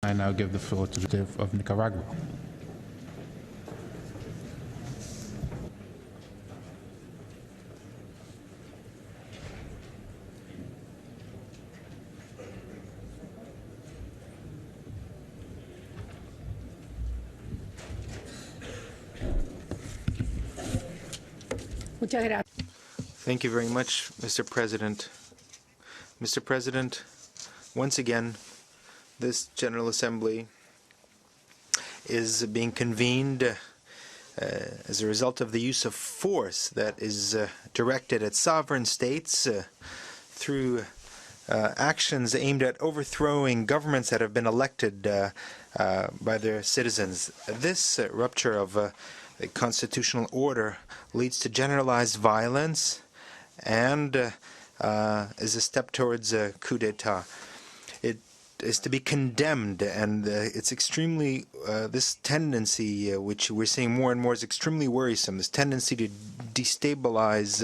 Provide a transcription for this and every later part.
I now give the floor to the Representative of Nicaragua. Thank you very much, Mr. President. Mr. President, once again, this General Assembly is being convened as a result of the use of force that is directed at sovereign states through actions aimed at overthrowing governments that have been elected by their citizens. This rupture of the constitutional order leads to generalized violence and is a step towards a coup d'etat. It is to be condemned, and it's extremely, this tendency, which we're seeing more and more, is extremely worrisome. This tendency to destabilize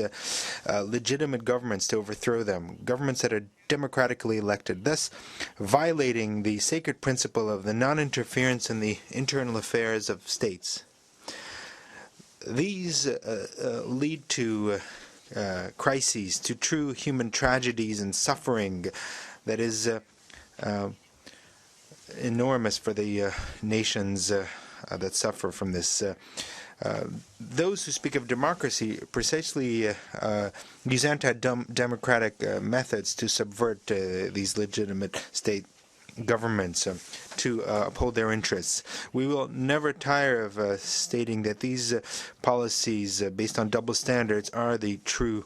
legitimate governments, to overthrow them, governments that are democratically elected, thus violating the sacred principle of the non-interference in the internal affairs of states. These lead to crises, to true human tragedies and suffering that is enormous for the nations that suffer from this. Those who speak of democracy precisely use anti-democratic methods to subvert these legitimate state governments to uphold their interests. We will never tire of stating that these policies based on double standards are the true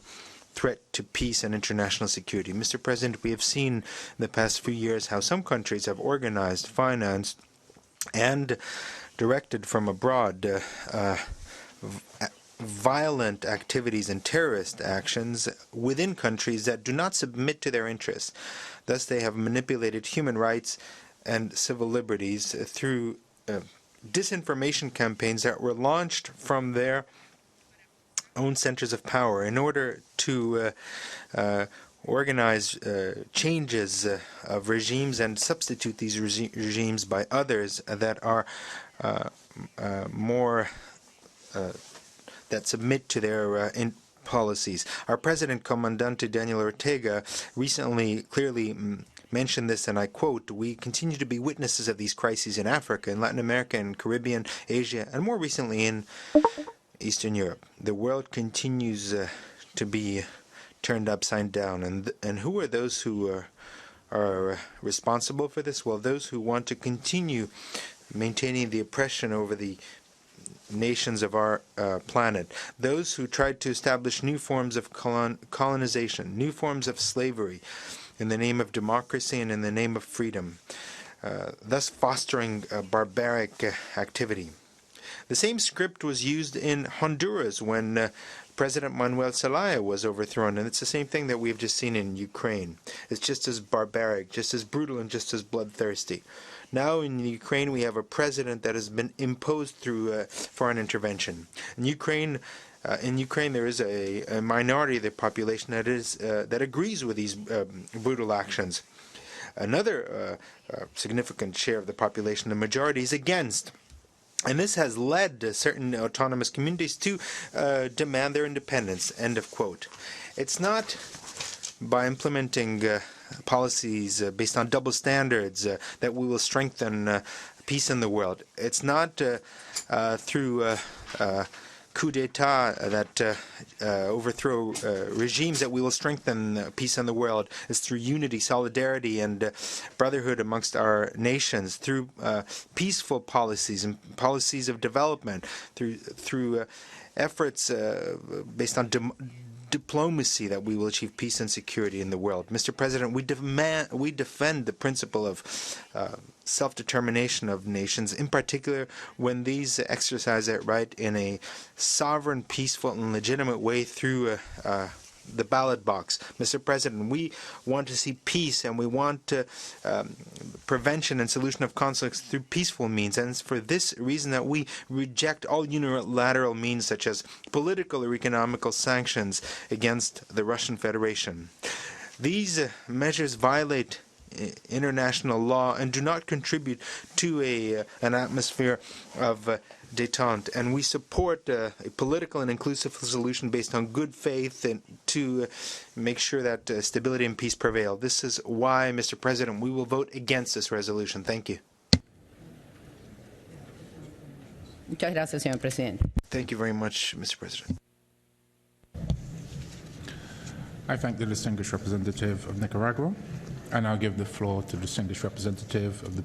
threat to peace and international security. Mr. President, we have seen in the past few years how some countries have organized, financed, and directed from abroad violent activities and terrorist actions within countries that do not submit to their interests. Thus, they have manipulated human rights and civil liberties through disinformation campaigns that were launched from their own centers of power in order to organize changes of regimes and substitute these regimes by others that are more that submit to their policies. Our President, Comandante Daniel Ortega, recently clearly mentioned this, and I quote, "We continue to be witnesses of these crises in Africa, in Latin America, in Caribbean, Asia, and more recently in Eastern Europe. The world continues to be turned upside down." And who are those who are responsible for this? Well, those who want to continue maintaining the oppression over the nations of our planet, those who tried to establish new forms of colonization, new forms of slavery in the name of democracy and in the name of freedom, thus fostering barbaric activity. The same script was used in Honduras when President Manuel Zelaya was overthrown, and it's the same thing that we've just seen in Ukraine. It's just as barbaric, just as brutal, and just as bloodthirsty. Now in Ukraine we have a president that has been imposed through foreign intervention. In Ukraine there is a minority of the population that agrees with these brutal actions. Another significant share of the population, the majority, is against. And this has led certain autonomous communities to demand their independence. End of quote. It's not by implementing policies based on double standards that we will strengthen peace in the world. It's not through coup d'etat that overthrow regimes that we will strengthen peace in the world. It's through unity, solidarity, and brotherhood amongst our nations, through peaceful policies and policies of development, through efforts based on diplomacy that we will achieve peace and security in the world. Mr. President, we defend the principle of self-determination of nations, in particular when these exercise that right in a sovereign, peaceful, and legitimate way through the ballot box. Mr. President, we want to see peace, and we want prevention and solution of conflicts through peaceful means. And it's for this reason that we reject all unilateral means such as political or economical sanctions against the Russian Federation. These measures violate international law and do not contribute to an atmosphere of détente. And we support a political and inclusive solution based on good faith and to make sure that stability and peace prevail. This is why, Mr. President, we will vote against this resolution. Thank you. Muchas gracias, señor presidente. Thank you very much, Mr. President. I thank the distinguished representative of Nicaragua, and I'll give the floor to the distinguished representative of the